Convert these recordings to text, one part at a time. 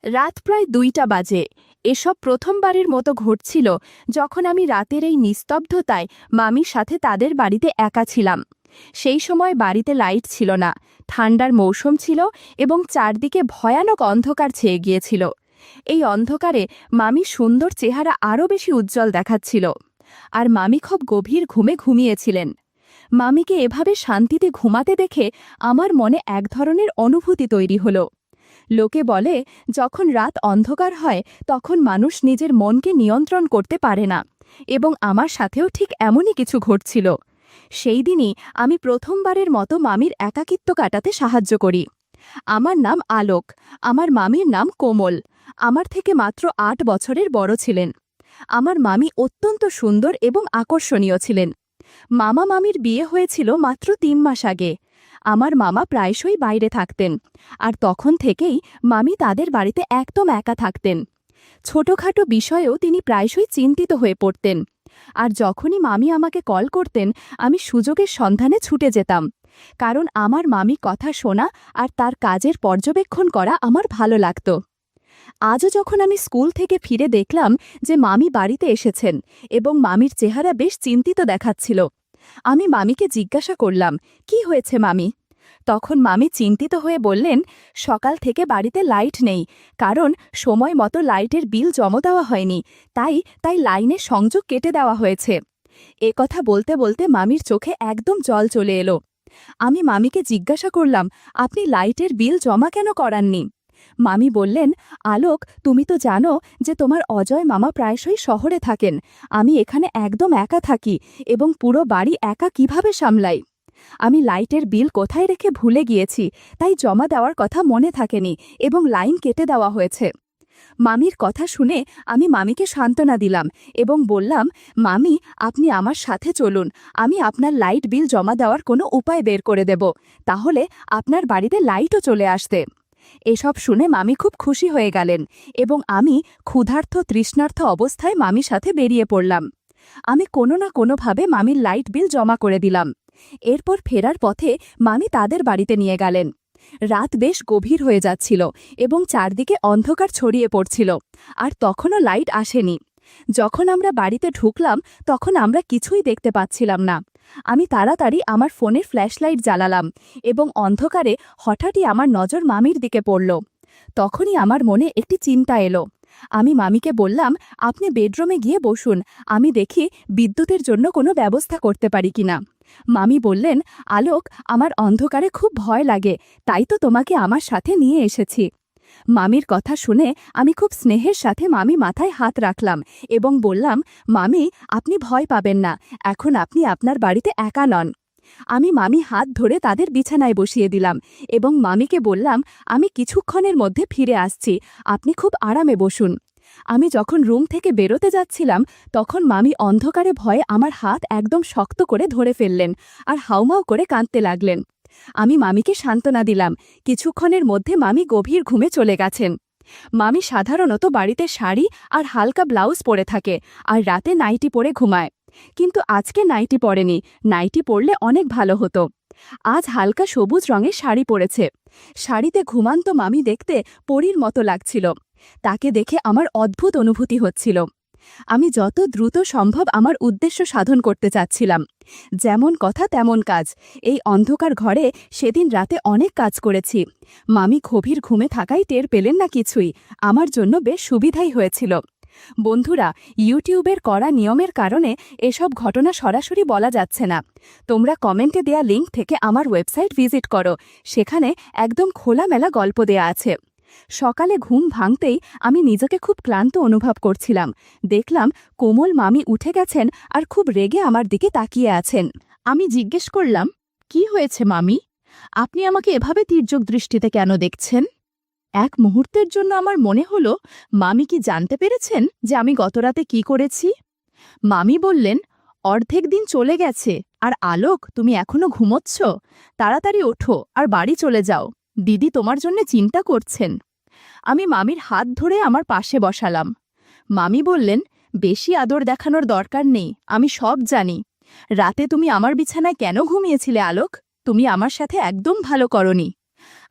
রাত প্রায় ২টা বাজে। এসব প্রথমবারের মতো ঘটছিল যখন আমি রাতের এই নিস্তব্ধতায় মামির সাথে তাদের বাড়িতে একা ছিলাম। সেই সময় বাড়িতে লাইট ছিল না, ঠান্ডার মৌসুম ছিল এবং চারদিকে ভয়ানক অন্ধকার ছেয়ে গিয়েছিল। এই অন্ধকারে মামির সুন্দর চেহারা আরও বেশি উজ্জ্বল দেখাচ্ছিল, আর মামি খুব গভীর ঘুমে ঘুমিয়েছিলেন। মামিকে এভাবে শান্তিতে ঘুমাতে দেখে আমার মনে এক ধরনের অনুভূতি তৈরি হলো। লোকে বলে, যখন রাত অন্ধকার হয় তখন মানুষ নিজের মনকে নিয়ন্ত্রণ করতে পারে না, এবং আমার সাথেও ঠিক এমনই কিছু ঘটছিল। সেই দিনই আমি প্রথমবারের মতো মামির একাকিত্ব কাটাতে সাহায্য করি। আমার নাম আলোক, আমার মামির নাম কোমল। আমার থেকে মাত্র ৮ বছরের বড় ছিলেন। আমার মামি অত্যন্ত সুন্দর এবং আকর্ষণীয় ছিলেন। মামা মামির বিয়ে হয়েছিল মাত্র ৩ মাস আগে। আমার মামা প্রায়শই বাইরে থাকতেন, আর তখন থেকেই মামি তাদের বাড়িতে একদম একা থাকতেন। ছোটখাটো বিষয়েও তিনি প্রায়শই চিন্তিত হয়ে পড়তেন, আর যখনই মামি আমাকে কল করতেন আমি সুযোগের সন্ধানে ছুটে যেতাম, কারণ আমার মামি কথা শোনা আর তার কাজের পর্যবেক্ষণ করা আমার ভালো লাগত। আজও যখন আমি স্কুল থেকে ফিরে দেখলাম যে মামি বাড়িতে এসেছেন এবং মামির চেহারা বেশ চিন্তিত দেখাচ্ছিল, আমি মামিকে জিজ্ঞাসা করলাম, কি হয়েছে মামি? তখন মামি চিন্তিত হয়ে বললেন, সকাল থেকে বাড়িতে লাইট নেই, কারণ সময় মতো লাইটের বিল জমা দেওয়া হয়নি, তাই লাইনের সংযোগ কেটে দেওয়া হয়েছে। এ কথা বলতে বলতে মামির চোখে একদম জল চলে এলো। আমি মামিকে জিজ্ঞাসা করলাম, আপনি লাইটের বিল জমা কেন করাননি? মামি বললেন, আলোক, তুমি তো জানো যে তোমার অজয় মামা প্রায়শই শহরে থাকেন। আমি এখানে একদম একা থাকি এবং পুরো বাড়ি একা কিভাবে সামলাই। আমি লাইটের বিল কোথায় রেখে ভুলে গিয়েছি, তাই জমা দেওয়ার কথা মনে থাকেনি এবং লাইন কেটে দেওয়া হয়েছে। মামির কথা শুনে আমি মামিকে সান্ত্বনা দিলাম এবং বললাম, মামি, আপনি আমার সাথে চলুন, আমি আপনার লাইট বিল জমা দেওয়ার কোনো উপায় বের করে দেব, তাহলে আপনার বাড়িতে লাইটও চলে আসবে। এসব শুনে মামি খুব খুশি হয়ে গেলেন এবং আমি ক্ষুধার্ত তৃষ্ণার্ত অবস্থায় মামির সাথে বেরিয়ে পড়লাম। আমি কোনো না কোনোভাবে মামির লাইট বিল জমা করে দিলাম। এরপর ফেরার পথে মামি তাদের বাড়িতে নিয়ে গেলেন। রাত বেশ গভীর হয়ে যাচ্ছিল এবং চারদিকে অন্ধকার ছড়িয়ে পড়ছিল, আর তখনও লাইট আসেনি। যখন আমরা বাড়িতে ঢুকলাম তখন আমরা কিছুই দেখতে পাচ্ছিলাম না। আমি তাড়াতাড়ি আমার ফোনের ফ্ল্যাশলাইট জ্বালালাম এবং অন্ধকারে হঠাৎই আমার নজর মামির দিকে পড়ল। তখনই আমার মনে একটি চিন্তা এলো। আমি মামিকে বললাম, আপনি বেডরুমে গিয়ে বসুন, আমি দেখি বিদ্যুতের জন্য কোনো ব্যবস্থা করতে পারি কিনা। মামি বললেন, আলোক, আমার অন্ধকারে খুব ভয় লাগে, তাই তো তোমাকে আমার সাথে নিয়ে এসেছি। মামির কথা শুনে আমি খুব স্নেহের সাথে মামি মাথায় হাত রাখলাম এবং বললাম, মামি, আপনি ভয় পাবেন না, এখন আপনি আপনার বাড়িতে একা নন। আমি মামি হাত ধরে তাদের বিছানায় বসিয়ে দিলাম এবং মামিকে বললাম, আমি কিছুক্ষণের মধ্যে ফিরে আসছি, আপনি খুব আরামে বসুন। আমি যখন রুম থেকে বেরোতে যাচ্ছিলাম তখন মামি অন্ধকারে ভয়ে আমার হাত একদম শক্ত করে ধরে ফেললেন আর হাউমাউ করে কাঁদতে লাগলেন। আমি মামিকে সান্ত্বনা দিলাম। কিছুক্ষণের মধ্যে মামি গভীর ঘুমে চলে গেছেন। মামি সাধারণত বাড়িতে শাড়ি আর হালকা ব্লাউজ পরে থাকে আর রাতে নাইটি পরে ঘুমায়, কিন্তু আজকে নাইটি পরেনি। নাইটি পরলে অনেক ভালো হতো। আজ হালকা সবুজ রঙের শাড়ি পরেছে। শাড়িতে ঘুমান্ত মামি দেখতে পরীর মতো লাগছিল। তাকে দেখে আমার অদ্ভুত অনুভূতি হচ্ছিল। আমি যত দ্রুত সম্ভব আমার উদ্দেশ্য সাধন করতে চাচ্ছিলাম। যেমন কথা তেমন কাজ। এই অন্ধকার ঘরে সেদিন রাতে অনেক কাজ করেছি। মামি গভীর ঘুমে থাকাই টের পেলেন না কিছুই। আমার জন্য বেশ সুবিধাই হয়েছিল। বন্ধুরা, ইউটিউবের কড়া নিয়মের কারণে এসব ঘটনা সরাসরি বলা যাচ্ছে না। তোমরা কমেন্টে দেয়া লিঙ্ক থেকে আমার ওয়েবসাইট ভিজিট করো, সেখানে একদম খোলামেলা গল্প দেয়া আছে। সকালে ঘুম ভাঙতেই আমি নিজেকে খুব ক্লান্ত অনুভব করছিলাম। দেখলাম কোমল মামি উঠে গেছেন আর খুব রেগে আমার দিকে তাকিয়ে আছেন। আমি জিজ্ঞেস করলাম, কি হয়েছে মামি? আপনি আমাকে এভাবে তির্যক দৃষ্টিতে কেন দেখছেন? এক মুহূর্তের জন্য আমার মনে হলো, মামি কি জানতে পেরেছেন যে আমি গতরাতে কি করেছি? মামি বললেন, অর্ধেক দিন চলে গেছে, আর আলোক, তুমি এখনো ঘুমোচ্ছ? তাড়াতাড়ি ওঠো আর বাড়ি চলে যাও, দিদি তোমার জন্য চিন্তা করছেন। আমি মামির হাত ধরে আমার পাশে বসালাম। মামি বললেন, বেশি আদর দেখানোর দরকার নেই, আমি সব জানি। রাতে তুমি আমার বিছানায় কেন ঘুমিয়েছিলে আলোক? তুমি আমার সাথে একদম ভালো করনি।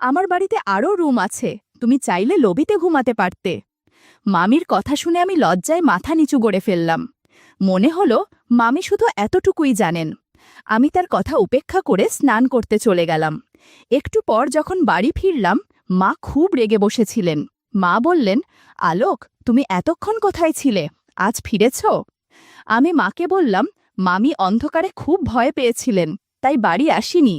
আমার বাড়িতে আরও রুম আছে, তুমি চাইলে লবিতে ঘুমাতে পারতে। মামির কথা শুনে আমি লজ্জায় মাথা নিচু করে ফেললাম। মনে হলো মামি শুধু এতটুকুই জানেন। আমি তার কথা উপেক্ষা করে স্নান করতে চলে গেলাম। একটু পর যখন বাড়ি ফিরলাম, মা খুব রেগে বসেছিলেন। মা বললেন, আলোক, তুমি এতক্ষণ কোথায় ছিলে? আজ ফিরেছ? আমি মাকে বললাম, মামি অন্ধকারে খুব ভয় পেয়েছিলেন, তাই বাড়ি আসিনি।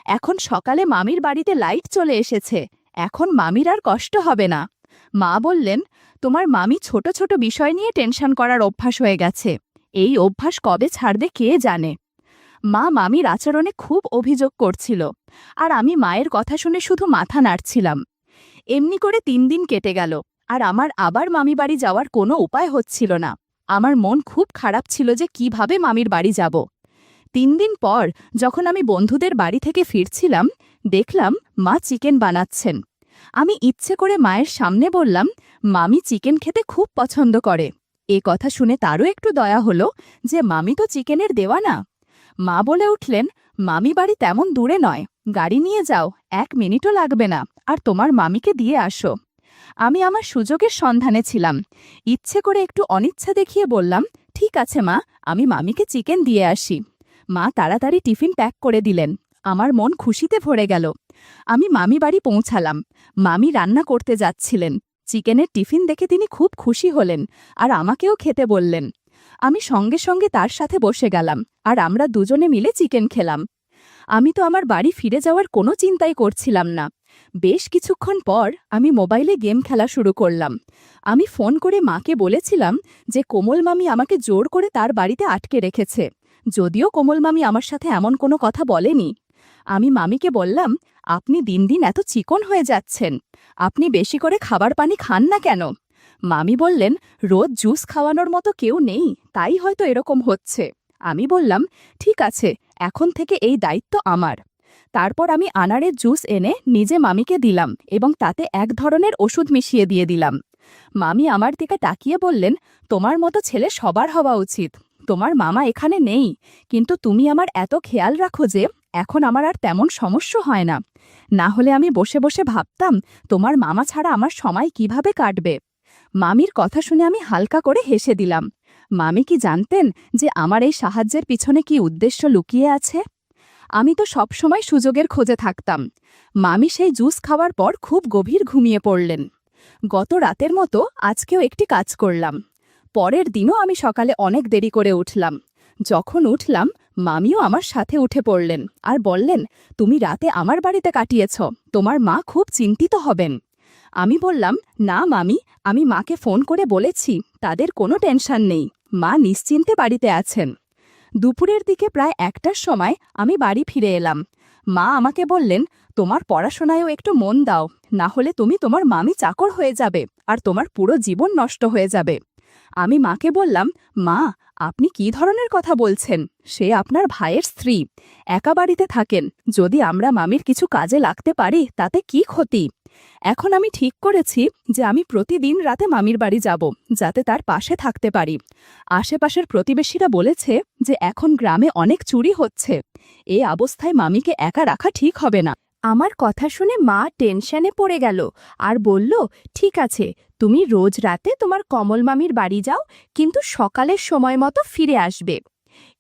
এখন সকালে মামির বাড়িতে লাইট চলে এসেছে, এখন মামির আর কষ্ট হবে না। মা বললেন, তোমার মামি ছোট ছোট বিষয় নিয়ে টেনশন করার অভ্যাস হয়ে গেছে। এই অভ্যাস কবে ছাড়বে কে জানে। মা মামির আচরণে খুব অভিযোগ করছিল, আর আমি মায়ের কথা শুনে শুধু মাথা নাড়ছিলাম। এমনি করে 3 দিন কেটে গেল, আর আমার আবার মামি বাড়ি যাওয়ার কোনো উপায় হচ্ছিল না। আমার মন খুব খারাপ ছিল যে কিভাবে মামির বাড়ি যাব। 3 দিন পর যখন আমি বন্ধুদের বাড়ি থেকে ফিরছিলাম, দেখলাম মা চিকেন বানাচ্ছেন। আমি ইচ্ছে করে মায়ের সামনে বললাম, মামি চিকেন খেতে খুব পছন্দ করে। এ কথা শুনে তারও একটু দয়া হলো যে মামি তো চিকেনের দেওয়ানা। মা বলে উঠলেন, মামি বাড়ি তেমন দূরে নয়, গাড়ি নিয়ে যাও, 1 মিনিটও লাগবে না, আর তোমার মামিকে দিয়ে আসো। আমি আমার সুযোগের সন্ধানে ছিলাম। ইচ্ছে করে একটু অনিচ্ছা দেখিয়ে বললাম, ঠিক আছে মা, আমি মামিকে চিকেন দিয়ে আসি। মা তাড়াতাড়ি টিফিন প্যাক করে দিলেন। আমার মন খুশিতে ভরে গেল। আমি মামি বাড়ি পৌঁছালাম। মামি রান্না করতে যাচ্ছিলেন। চিকেনের টিফিন দেখে তিনি খুব খুশি হলেন, আর আমাকেও খেতে বললেন। আমি সঙ্গে সঙ্গে তার সাথে বসে গেলাম, আর আমরা দুজনে মিলে চিকেন খেলাম। আমি তো আমার বাড়ি ফিরে যাওয়ার কোনো চিন্তাই করছিলাম না। বেশ কিছুক্ষণ পর আমি মোবাইলে গেম খেলা শুরু করলাম। আমি ফোন করে মাকে বলেছিলাম যে কোমল মামি আমাকে জোর করে তার বাড়িতে আটকে রেখেছে, যদিও কোমল মামি আমার সাথে এমন কোনো কথা বলেনি। আমি মামিকে বললাম, আপনি দিন দিন এত চিকন হয়ে যাচ্ছেন, আপনি বেশি করে খাবার পানি খান না কেন? মামি বললেন, রোজ জুস খাওয়ানোর মতো কেউ নেই, তাই হয়তো এরকম হচ্ছে। আমি বললাম, ঠিক আছে, এখন থেকে এই দায়িত্ব আমার। তারপর আমি আনারের জুস এনে নিজে মামিকে দিলাম এবং তাতে এক ধরনের ওষুধ মিশিয়ে দিয়ে দিলাম। মামি আমার দিকে তাকিয়ে বললেন, তোমার মতো ছেলে সবার হওয়া উচিত। তোমার মামা এখানে নেই, কিন্তু তুমি আমার এত খেয়াল রাখো যে এখন আমার আর তেমন সমস্যা হয় না। না হলে আমি বসে বসে ভাবতাম তোমার মামা ছাড়া আমার সময় কিভাবে কাটবে। মামির কথা শুনে আমি হালকা করে হেসে দিলাম। মামি কি জানতেন যে আমার এই সাহায্যের পিছনে কি উদ্দেশ্য লুকিয়ে আছে? আমি তো সবসময় সুযোগের খোঁজে থাকতাম। মামি সেই জুস খাওয়ার পর খুব গভীর ঘুমিয়ে পড়লেন। গত রাতের মতো আজকেও একটি কাজ করলাম। পরের দিনও আমি সকালে অনেক দেরি করে উঠলাম। যখন উঠলাম, মামিও আমার সাথে উঠে পড়লেন আর বললেন, তুমি রাতে আমার বাড়িতে কাটিয়েছ, তোমার মা খুব চিন্তিত হবেন। আমি বললাম, না মামি, আমি মাকে ফোন করে বলেছি, তাদের কোনো টেনশন নেই, মা নিশ্চিন্তে বাড়িতে আছেন। দুপুরের দিকে প্রায় 1টার সময় আমি বাড়ি ফিরে এলাম। মা আমাকে বললেন, তোমার পড়াশোনায়ও একটু মন দাও, না হলে তুমি তোমার মামি চাকর হয়ে যাবে আর তোমার পুরো জীবন নষ্ট হয়ে যাবে। আমি মাকে বললাম, মা, আপনি কি ধরনের কথা বলছেন? সে আপনার ভাইয়ের স্ত্রী, একা বাড়িতে থাকেন, যদি আমরা মামির কিছু কাজে লাগতে পারি তাতে কি ক্ষতি? এখন আমি ঠিক করেছি যে আমি প্রতিদিন রাতে মামির বাড়ি যাব, যাতে তার পাশে থাকতে পারি। আশেপাশের প্রতিবেশীরা বলেছে যে এখন গ্রামে অনেক চুরি হচ্ছে, এই অবস্থায় মামিকে একা রাখা ঠিক হবে না। আমার কথা শুনে মা টেনশনে পড়ে গেল আর বলল, ঠিক আছে, তুমি রোজ রাতে তোমার কমল মামির বাড়ি যাও, কিন্তু সকালের সময় মতো ফিরে আসবে।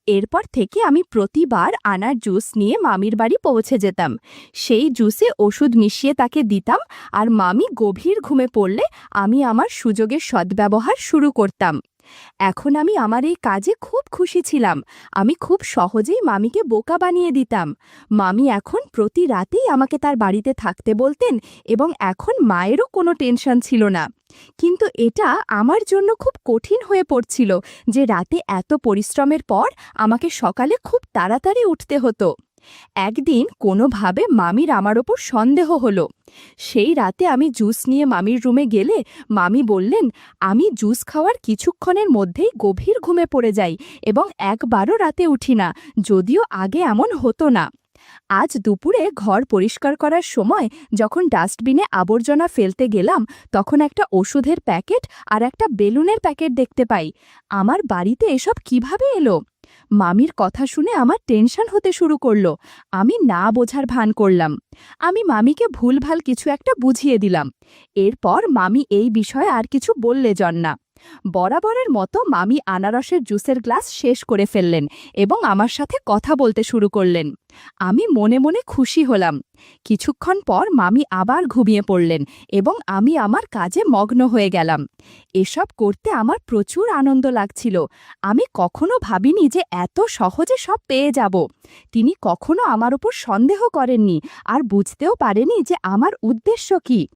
এরপর থেকে আমি প্রতিবার আনার জুস নিয়ে মামির বাড়ি পৌঁছে যেতাম। সেই জুসে ওষুধ মিশিয়ে তাকে দিতাম, আর মামি গভীর ঘুমে পড়লে আমি আমার সুযোগের সদ্ব্যবহার শুরু করতাম। এখন আমি আমার এই কাজে খুব খুশি ছিলাম। আমি খুব সহজেই মামিকে বোকা বানিয়ে দিতাম। মামি এখন প্রতি রাতেই আমাকে তার বাড়িতে থাকতে বলতেন, এবং এখন মায়েরও কোনো টেনশন ছিল না। কিন্তু এটা আমার জন্য খুব কঠিন হয়ে পড়ছিল যে রাতে এত পরিশ্রমের পর আমাকে সকালে খুব তাড়াতাড়ি উঠতে হতো। একদিন কোনোভাবে মামির আমার ওপর সন্দেহ হলো। সেই রাতে আমি জুস নিয়ে মামির রুমে গেলে মামি বললেন, আমি জুস খাওয়ার কিছুক্ষণের মধ্যেই গভীর ঘুমে পড়ে যাই এবং একবারও রাতে উঠি না, যদিও আগে এমন হতো না। আজ দুপুরে ঘর পরিষ্কার করার সময় যখন ডাস্টবিনে আবর্জনা ফেলতে গেলাম, তখন একটা ওষুধের প্যাকেট আর একটা বেলুনের প্যাকেট দেখতে পাই। আমার বাড়িতে এসব কিভাবে এলো? মামির কথা শুনে আমার টেনশন হতে শুরু করলো। আমি না বোঝার ভান করলাম। আমি মামিকে ভুলভাল কিছু একটা বুঝিয়ে দিলাম। এরপর মামি এই বিষয়ে আর কিছু বললে না। বরাবরের মতো মামি আনারসের জুসের গ্লাস শেষ করে ফেললেন এবং আমার সাথে কথা বলতে শুরু করলেন। আমি মনে মনে খুশি হলাম। কিছুক্ষণ পর মামি আবার ঘুমিয়ে পড়লেন এবং আমি আমার কাজে মগ্ন হয়ে গেলাম। এসব করতে আমার প্রচুর আনন্দ লাগছিল। আমি কখনো ভাবিনি যে এত সহজে সব পেয়ে যাব। তিনি কখনো আমার উপর সন্দেহ করেননি আর বুঝতেও পারেনি যে আমার উদ্দেশ্য কী।